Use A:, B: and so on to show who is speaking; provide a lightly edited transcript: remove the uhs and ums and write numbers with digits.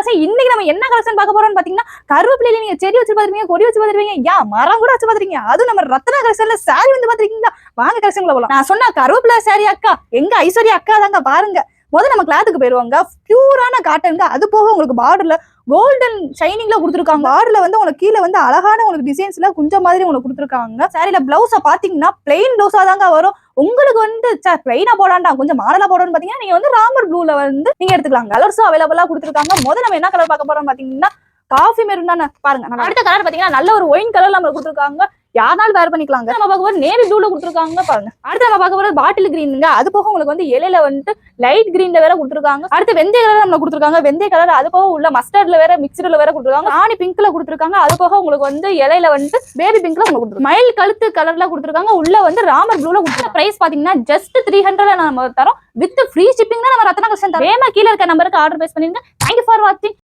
A: Collection. இன்னைக்கு நம்ம என்ன கலெக்ஷன் பார்க்க போறோம்னு பாத்தீங்கன்னா, கருவேப்பிலையில நீங்க செடி வச்சு பாத்துருப்பீங்க, கொடி வச்சு பாத்துருப்பீங்க, மரம் கூட வச்சு பாத்துருக்கீங்க. அது நம்ம ரத்னா கலெக்ஷன்ல சாரி வந்து பாத்துருக்கீங்களா? வாங்க கலெக்ஷன்ல போலாம். நான் சொன்ன கருவேப்பிலை சாரி அக்கா எங்க ஐஸ்வர்யா அக்கா தாங்க. பாருங்க, முதல்ல நம்ம கிளாத்துக்கு போயிருவாங்க. பியூரான காட்டனுங்க. அது போக உங்களுக்கு பார்டர்ல கோல்டன் ஷைனிங்ல கொடுத்துருக்காங்க. பார்டர்ல வந்து உங்களுக்கு கீழே வந்து அழகான உங்களுக்கு டிசைன்ஸ்ல குஞ்ச மாதிரி உங்களுக்கு கொடுத்துருக்காங்க. சாரியில பிளவுஸ பாத்தீங்கன்னா பிளெயின் பிளவுஸா தாங்க வரும். உங்களுக்கு வந்து பிளைனா போடாண்டா கொஞ்சம் மாடலா போடணும்னு பாத்தீங்கன்னா நீங்க வந்து ராமர் ப்ளூல வந்து நீங்க எடுத்துக்கலாம். கலர்ஸும் அவைலபிளா கொடுத்துருக்காங்க. முதல்ல நம்ம என்ன கலர் பார்க்க போறோம் பாத்தீங்கன்னா, காஃபி மெரூன் தானே. பாருங்க, அடுத்த கலர் பாத்தீங்கன்னா நல்ல ஒரு ஒயின் கலர்ல நம்ம கொடுத்துருக்காங்க. யாராலும் வேர் பண்ணிக்கலாங்க. நம்ம பார்க்க போறது நேவி ப்ளூல கொடுத்துருக்காங்க. பாருங்க, அடுத்து நம்ம பார்க்க போறது பாட்டில் கிரீனுங்க. அது போக உங்களுக்கு வந்து இலையில வந்துட்டு லைட் கிரீன்ல வேற கொடுத்துருக்காங்க. அடுத்து வெந்தய கலர் நம்ம கொடுத்துருக்காங்க. வெந்தய கலர் அது போக உள்ள மஸ்டர்ட்ல வேற மிக்சர்ல வேற கொடுத்துருக்காங்க. ராணி பிங்க்ல கொடுத்துருக்காங்க. அது போக உங்களுக்கு வந்து இலையில வந்து பேபி பிங்க்ல உங்களுக்கு கொடுத்துருக்காங்க. மயில் கழுத்து கலர்ல கொடுத்துருக்காங்க. உள்ள வந்து ராமர் ப்ளூல கொடுத்துருக்காங்க. பிரைஸ் பாத்தீங்கன்னா ஜஸ்ட் 300 நம்ம தரோம். வித் ஃப்ரீ ஷிப்பிங் தான் நம்ம ரத்னா கலெக்ஷன் தரோம். வேகமா கீழே இருக்க நம்பருக்கு ஆர்டர் பிளேஸ் பண்ணிருங்க. தேங்க்யூ ஃபார் வாட்சிங்.